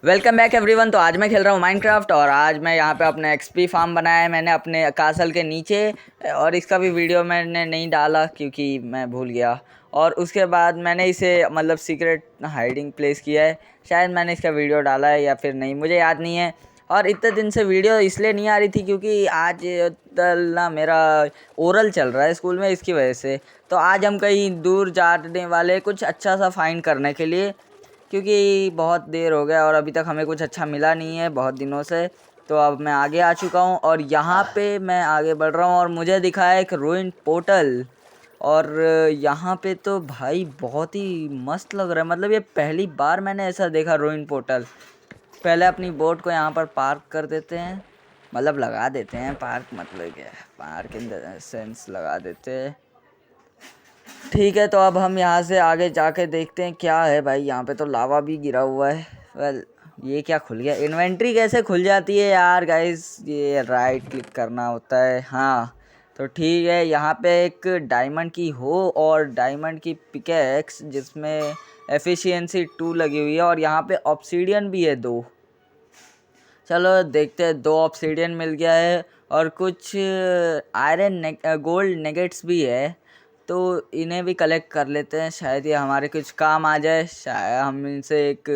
Welcome back everyone. तो आज मैं खेल रहा हूँ माइनक्राफ्ट और आज मैं यहाँ पे अपना एक्सपी फार्म बनाया है मैंने अपने कासल के नीचे। और इसका भी वीडियो मैंने नहीं डाला क्योंकि मैं भूल गया। और उसके बाद मैंने इसे मतलब सीक्रेट हाइडिंग प्लेस किया है। शायद मैंने इसका वीडियो डाला है या फिर नहीं, मुझे याद नहीं है। और इतने दिन से वीडियो इसलिए नहीं आ रही थी क्योंकि आज ना मेरा ओरल चल रहा है स्कूल में, इसकी वजह से। तो आज हम कहीं दूर जाने वाले कुछ अच्छा सा फाइंड करने के लिए, क्योंकि बहुत देर हो गया और अभी तक हमें कुछ अच्छा मिला नहीं है बहुत दिनों से। तो अब मैं आगे आ चुका हूँ और यहाँ पे मैं आगे बढ़ रहा हूँ और मुझे दिखा है एक रूइन पोर्टल। और यहाँ पे तो भाई बहुत ही मस्त लग रहा है, मतलब ये पहली बार मैंने ऐसा देखा रूइन पोर्टल। पहले अपनी बोट को यहाँ पर पार्क कर देते हैं, मतलब लगा देते हैं। पार्क मतलब क्या है, पार्क इन द सेंस लगा देते हैं। ठीक है, तो अब हम यहाँ से आगे जाके देखते हैं क्या है। भाई यहाँ पे तो लावा भी गिरा हुआ है। वेल ये क्या खुल गया? इन्वेंट्री कैसे खुल जाती है यार गाइस? ये राइट क्लिक करना होता है। हाँ तो ठीक है, यहाँ पे एक डायमंड की हो और डायमंड की पिकेक्स जिसमें एफिशिएंसी 2 लगी हुई है और यहाँ पे ऑब्सीडियन भी है 2। चलो देखते हैं, 2 ऑब्सीडियन मिल गया है और कुछ आयरन गोल्ड नेगेट्स भी है। तो इन्हें भी कलेक्ट कर लेते हैं, शायद ये हमारे कुछ काम आ जाए। शायद हम इनसे एक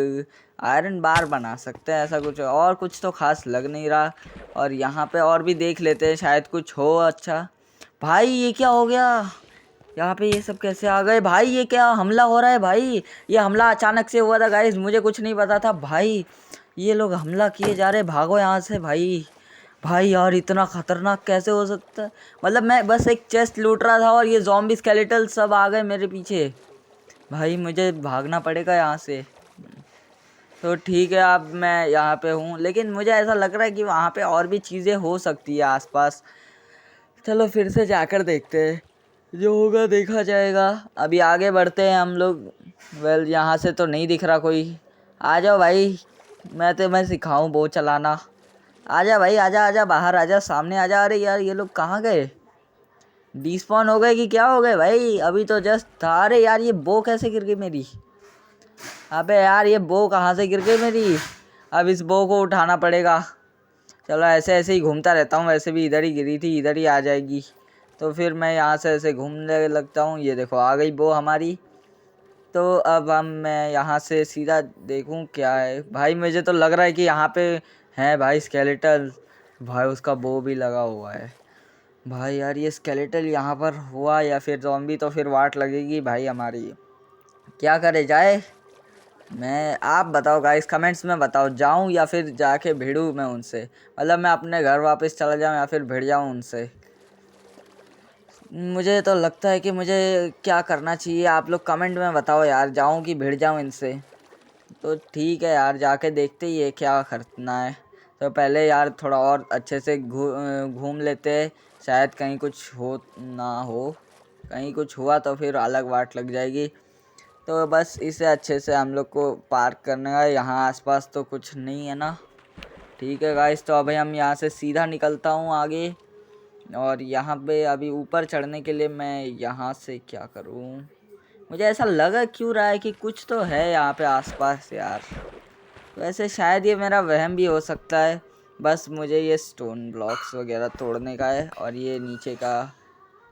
आयरन बार बना सकते हैं, ऐसा कुछ। और कुछ तो खास लग नहीं रहा। और यहाँ पे और भी देख लेते हैं, शायद कुछ हो अच्छा। भाई ये क्या हो गया? यहाँ पे ये सब कैसे आ गए? भाई ये क्या हमला हो रहा है? भाई ये हमला अचानक से हुआ था गाइस, मुझे कुछ नहीं पता था। भाई ये लोग हमला किए जा रहे, भागो यहाँ से भाई। भाई यार इतना खतरनाक कैसे हो सकता है? मतलब मैं बस एक चेस्ट लूट रहा था और ये ज़ॉम्बी स्केलेटल सब आ गए मेरे पीछे। भाई मुझे भागना पड़ेगा यहाँ से। तो ठीक है, अब मैं यहाँ पे हूँ लेकिन मुझे ऐसा लग रहा है कि वहाँ पे और भी चीज़ें हो सकती है आसपास। चलो फिर से जाकर देखते हैं, जो होगा देखा जाएगा। अभी आगे बढ़ते हैं हम लोग। वेल यहाँ से तो नहीं दिख रहा कोई। आ जाओ भाई, मैं सिखाऊं वो चलाना। आजा भाई, आजा आजा, बाहर आजा, सामने आजा। अरे यार ये लोग कहाँ गए? डिस्पॉन हो गए कि क्या हो गए भाई? अभी तो जस्ट था। अरे यार ये बो कैसे गिर गई मेरी? अबे यार ये बो कहाँ से गिर गई मेरी? अब इस बो को उठाना पड़ेगा। चलो ऐसे ऐसे ही घूमता रहता हूँ, वैसे भी इधर ही गिरी थी, इधर ही आ जाएगी। तो फिर मैं यहाँ से ऐसे घूमने लगता हूँ। ये देखो आ गई बो हमारी। तो अब मैं यहाँ से सीधा देखूँ क्या है। भाई मुझे तो लग रहा है कि यहाँ पे है भाई स्केलेटल। भाई उसका बो भी लगा हुआ है। भाई यार ये स्केलेटल यहाँ पर हुआ या फिर ज़ॉम्बी, तो फिर वाट लगेगी भाई हमारी। क्या करे जाए? मैं आप बताओ गाइस, कमेंट्स में बताओ, जाऊं या फिर जाके भिड़ूं मैं उनसे। मतलब मैं अपने घर वापस चला जाऊं या फिर भिड़ जाऊं उनसे। मुझे तो लगता है कि मुझे क्या करना चाहिए, आप लोग कमेंट में बताओ यार, जाऊं कि भिड़ जाऊं इनसे। तो ठीक है यार, जाके देखते ही है क्या करना है। तो पहले यार थोड़ा और अच्छे से घूम लेते हैं, शायद कहीं कुछ हो ना हो। कहीं कुछ हुआ तो फिर अलग वाट लग जाएगी। तो बस इसे अच्छे से हम लोग को पार्क करने का। यहाँ आसपास तो कुछ नहीं है ना। ठीक है गाइस, तो अभी हम यहाँ से सीधा निकलता हूँ आगे। और यहाँ पे अभी ऊपर चढ़ने के लिए मैं यहाँ से क्या करूँ? मुझे ऐसा लगा क्यों रहा है कि कुछ तो है यहाँ पे आसपास यार। वैसे शायद ये मेरा वहम भी हो सकता है। बस मुझे ये स्टोन ब्लॉक्स वगैरह तोड़ने का है। और ये नीचे का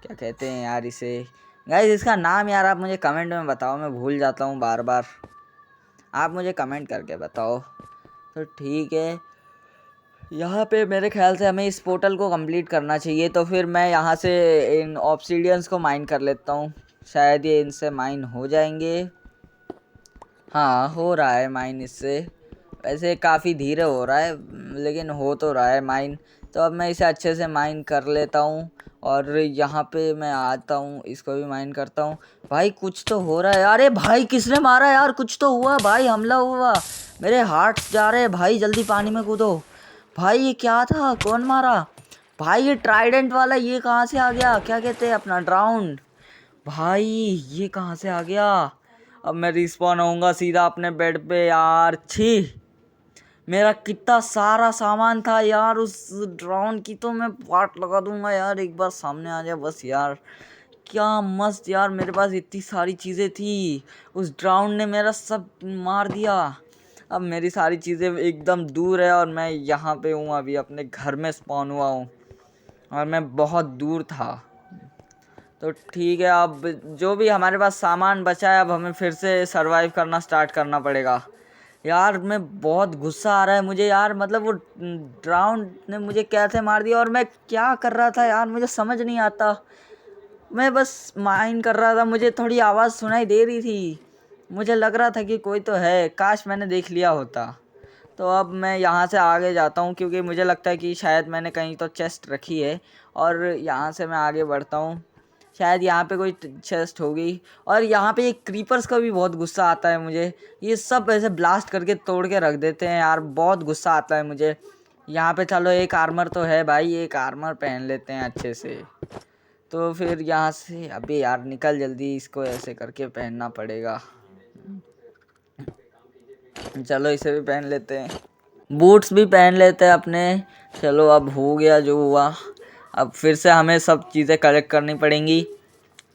क्या कहते हैं यार इसे? गाइस इसका नाम यार आप मुझे कमेंट में बताओ, मैं भूल जाता हूँ बार बार। आप मुझे कमेंट करके बताओ। तो ठीक है, यहाँ पे मेरे ख्याल से हमें इस पोर्टल को कंप्लीट करना चाहिए। तो फिर मैं यहाँ से इन ऑब्सीडियंस को माइन कर लेता हूँ, शायद ये इनसे माइन हो जाएंगे। हाँ हो रहा है माइन इससे। वैसे काफ़ी धीरे हो रहा है लेकिन हो तो रहा है माइन। तो अब मैं इसे अच्छे से माइन कर लेता हूँ और यहाँ पे मैं आता हूँ, इसको भी माइन करता हूँ। भाई कुछ तो हो रहा है। अरे भाई किसने मारा यार? कुछ तो हुआ भाई, हमला हुआ। मेरे हार्ट जा रहे हैं भाई, जल्दी पानी में कूदो। भाई ये क्या था? कौन मारा? भाई ये ट्राइडेंट वाला ये कहाँ से आ गया? क्या कहते हैं अपना ड्राउंड। भाई ये कहाँ से आ गया? अब मैं रिस्पॉन होऊंगा सीधा अपने बेड पे यार। छी, मेरा कितना सारा सामान था यार उस ड्रोन की, तो मैं वाट लगा दूंगा यार। एक बार सामने आ जाए बस यार। क्या मस्त यार, मेरे पास इतनी सारी चीज़ें थी। उस ड्रोन ने मेरा सब मार दिया। अब मेरी सारी चीज़ें एकदम दूर है और मैं यहाँ पे हूँ, अभी अपने घर में स्पॉन हुआ हूँ और मैं बहुत दूर था। तो ठीक है, अब जो भी हमारे पास सामान बचा है अब हमें फिर से सरवाइव करना स्टार्ट करना पड़ेगा। यार मैं बहुत गुस्सा आ रहा है मुझे यार, मतलब वो ड्राउन ने मुझे कैसे मार दिया और मैं क्या कर रहा था यार, मुझे समझ नहीं आता। मैं बस माइन कर रहा था, मुझे थोड़ी आवाज़ सुनाई दे रही थी, मुझे लग रहा था कि कोई तो है, काश मैंने देख लिया होता। तो अब मैं यहाँ से आगे जाता हूँ क्योंकि मुझे लगता है कि शायद मैंने कहीं तो चेस्ट रखी है और यहाँ से मैं आगे बढ़ता हूँ। शायद यहाँ पे कोई चेस्ट होगी और यहाँ पे एक क्रीपर्स का भी बहुत गुस्सा आता है मुझे, ये सब ऐसे ब्लास्ट करके तोड़ के रख देते हैं यार, बहुत गुस्सा आता है मुझे। यहाँ पे चलो एक आर्मर तो है भाई, एक आर्मर पहन लेते हैं अच्छे से। तो फिर यहाँ से अबे यार निकल जल्दी, इसको ऐसे करके पहनना पड़ेगा। चलो इसे भी पहन लेते हैं, बूट्स भी पहन लेते हैं अपने। चलो अब हो गया जो हुआ, अब फिर से हमें सब चीज़ें कलेक्ट करनी पड़ेंगी।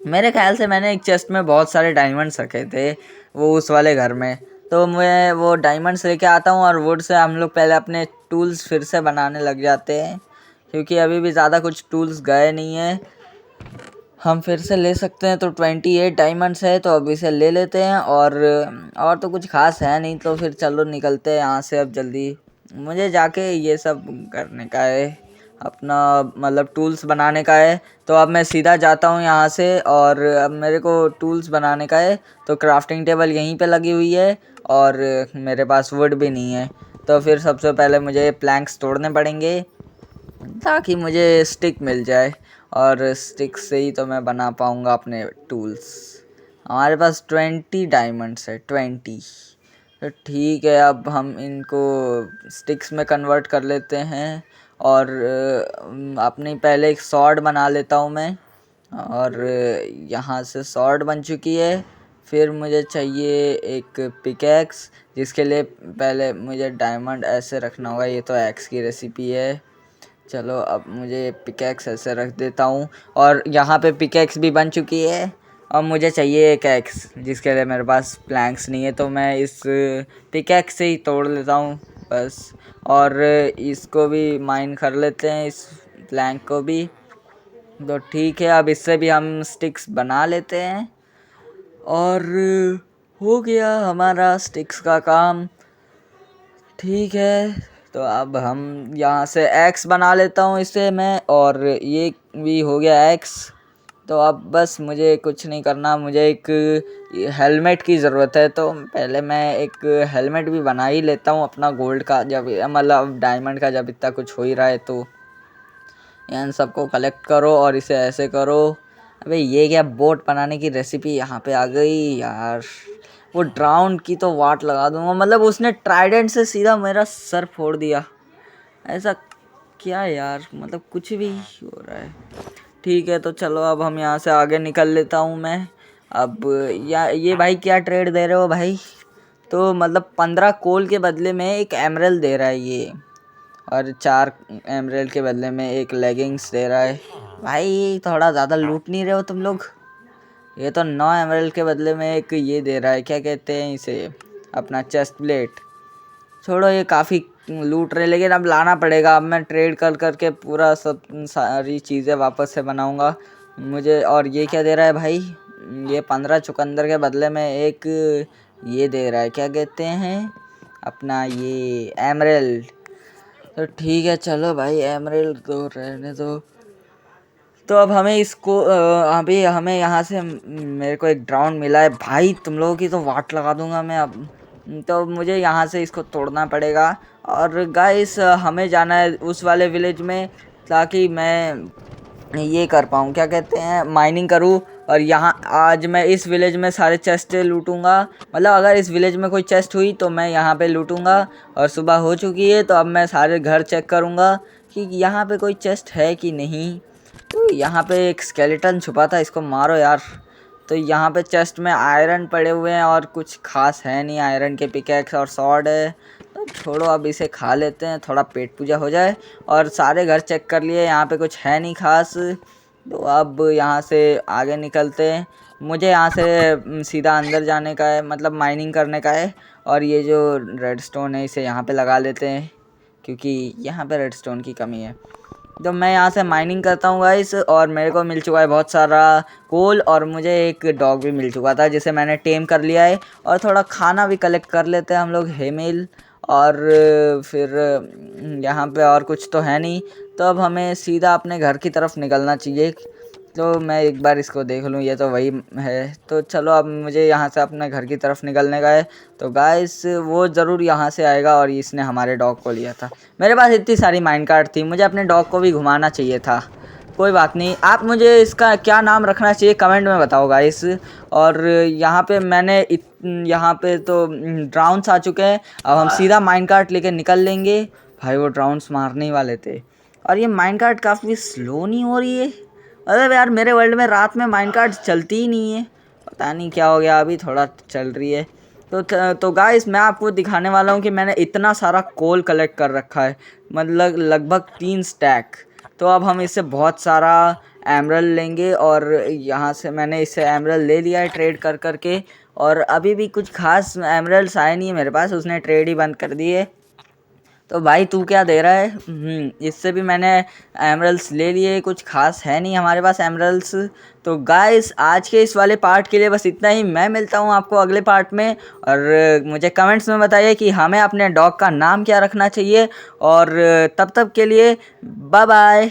मेरे ख्याल से मैंने एक चेस्ट में बहुत सारे डायमंड्स रखे थे वो उस वाले घर में, तो मैं वो डायमंड्स लेके आता हूँ और वुड से हम लोग पहले अपने टूल्स फिर से बनाने लग जाते हैं क्योंकि अभी भी ज़्यादा कुछ टूल्स गए नहीं हैं। हम फिर से ले सकते हैं, तो 28 डायमंड्स है तो अब इसे ले लेते हैं और तो कुछ खास है नहीं, तो फिर चलो निकलते हैं यहाँ से अब जल्दी। मुझे जाके ये सब करने का है, अपना मतलब टूल्स बनाने का है। तो अब मैं सीधा जाता हूँ यहाँ से और अब मेरे को टूल्स बनाने का है, तो क्राफ्टिंग टेबल यहीं पे लगी हुई है और मेरे पास वुड भी नहीं है। तो फिर सबसे पहले मुझे प्लैंक्स तोड़ने पड़ेंगे ताकि मुझे स्टिक मिल जाए और स्टिक से ही तो मैं बना पाऊँगा अपने टूल्स। हमारे पास 20 डायमंड्स है, 20। तो ठीक है, अब हम इनको स्टिक्स में कन्वर्ट कर लेते हैं और अपनी पहले एक सॉर्ड बना लेता हूँ मैं और यहाँ से सॉर्ड बन चुकी है। फिर मुझे चाहिए एक पिकैक्स जिसके लिए पहले मुझे डायमंड ऐसे रखना होगा, ये तो एक्स की रेसिपी है। चलो अब मुझे पिकैक्स ऐसे रख देता हूँ और यहाँ पे पिकैक्स भी बन चुकी है। अब मुझे चाहिए एक एक्स जिसके लिए मेरे पास प्लैंक्स नहीं है, तो मैं इस पिकैक्स से ही तोड़ लेता हूँ बस। और इसको भी माइन कर लेते हैं, इस प्लैंक को भी। तो ठीक है, अब इससे भी हम स्टिक्स बना लेते हैं और हो गया हमारा स्टिक्स का काम। ठीक है, तो अब हम यहाँ से एक्स बना लेता हूँ इसे मैं, और ये भी हो गया एक्स। तो अब बस मुझे कुछ नहीं करना, मुझे एक हेलमेट की ज़रूरत है, तो पहले मैं एक हेलमेट भी बना ही लेता हूँ अपना गोल्ड का, जब मतलब डायमंड का जब इतना कुछ हो ही रहा है। तो इन सबको कलेक्ट करो और इसे ऐसे करो। अबे ये क्या, बोट बनाने की रेसिपी यहाँ पे आ गई यार। वो ड्राउन की तो वाट लगा दूंगा, मतलब उसने ट्राइडेंट से सीधा मेरा सर फोड़ दिया। ऐसा क्या यार, मतलब कुछ भी हो रहा है। ठीक है, तो चलो अब हम यहाँ से आगे निकल लेता हूँ मैं। अब ये भाई क्या ट्रेड दे रहे हो भाई? तो मतलब 15 कोल के बदले में एक एमरल्ड दे रहा है ये, और 4 एमरल्ड के बदले में एक लेगिंग्स दे रहा है। भाई थोड़ा ज़्यादा लूट नहीं रहे हो तुम लोग? ये तो 9 एमरल्ड के बदले में एक ये दे रहा है, क्या कहते हैं इसे, अपना चेस्ट प्लेट। छोड़ो, ये काफ़ी लूट रहे, लेकिन अब लाना पड़ेगा। अब मैं ट्रेड कर करके पूरा सब सारी चीज़ें वापस से बनाऊंगा मुझे। और ये क्या दे रहा है भाई? ये 15 चुकंदर के बदले में एक ये दे रहा है, क्या कहते हैं, अपना ये एमरल्ड। तो ठीक है, चलो भाई एमरल्ड तो रहने दो। तो अब हमें इसको अभी हमें यहाँ से मेरे को एक ड्राउन मिला है भाई, तुम लोगों की तो वाट लगा दूंगा मैं अब। तो मुझे यहाँ से इसको तोड़ना पड़ेगा और गाइस हमें जाना है उस वाले विलेज में, ताकि मैं ये कर पाऊँ, क्या कहते हैं, माइनिंग करूँ। और यहाँ आज मैं इस विलेज में सारे चेस्ट लूटूंगा, मतलब अगर इस विलेज में कोई चेस्ट हुई तो मैं यहाँ पे लूटूंगा। और सुबह हो चुकी है, तो अब मैं सारे घर चेक करूँगा कि यहाँ पे कोई चेस्ट है कि नहीं। तो यहाँ पे एक स्केलेटन छुपा था, इसको मारो यार। तो यहाँ पे चेस्ट में आयरन पड़े हुए हैं और कुछ खास है नहीं, आयरन के पिकैक्स और सॉर्ड है। तो छोड़ो, अब इसे खा लेते हैं, थोड़ा पेट पूजा हो जाए। और सारे घर चेक कर लिए, यहाँ पे कुछ है नहीं खास। तो अब यहाँ से आगे निकलते हैं मुझे यहाँ से सीधा अंदर जाने का है, मतलब माइनिंग करने का है। और ये जो रेडस्टोन है इसे यहाँ पे लगा लेते हैं, क्योंकि यहाँ पे रेडस्टोन की कमी है। तो मैं यहाँ से माइनिंग करता हूँ गाइस, और मेरे को मिल चुका है बहुत सारा कोल, और मुझे एक डॉग भी मिल चुका था जिसे मैंने टेम कर लिया है। और थोड़ा खाना भी कलेक्ट कर लेते हैं हम लोग, हेमेल। और फिर यहाँ पे और कुछ तो है नहीं, तो अब हमें सीधा अपने घर की तरफ निकलना चाहिए। तो मैं एक बार इसको देख लूँ, ये तो वही है। तो चलो अब मुझे यहाँ से अपने घर की तरफ निकलने का है। तो गाइस वो ज़रूर यहाँ से आएगा, और इसने हमारे डॉग को लिया था। मेरे पास इतनी सारी माइनकार्ट थी, मुझे अपने डॉग को भी घुमाना चाहिए था। कोई बात नहीं, आप मुझे इसका क्या नाम रखना चाहिए कमेंट में बताओ गाइस। और यहाँ पे मैंने यहाँ पे तो ड्राउन्स आ चुके हैं। अब हम सीधा माइनकार्ट लेके निकल लेंगे। भाई वो ड्राउन्स मारने ही वाले थे। और ये माइनकार्ट काफ़ी स्लो नहीं हो रही है। अरे यार मेरे वर्ल्ड में रात में माइनकार्ट चलती ही नहीं है, पता नहीं क्या हो गया, अभी थोड़ा चल रही है। तो गाइस मैं आपको दिखाने वाला हूँ कि मैंने इतना सारा कोल कलेक्ट कर रखा है, मतलब लगभग 3 स्टैक। तो अब हम इससे बहुत सारा एमरल्ड लेंगे, और यहाँ से मैंने इससे एमरल्ड ले लिया है ट्रेड कर करके। और अभी भी कुछ खास एमरल्ड्स आए नहीं है मेरे पास, उसने ट्रेड ही बंद कर दी है। तो भाई तू क्या दे रहा है? इससे भी मैंने एमरल्ड्स ले लिए, कुछ खास है नहीं हमारे पास एमरल्ड्स। तो गाइस आज के इस वाले पार्ट के लिए बस इतना ही। मैं मिलता हूँ आपको अगले पार्ट में, और मुझे कमेंट्स में बताइए कि हमें अपने डॉग का नाम क्या रखना चाहिए। और तब तक के लिए बाय बाय।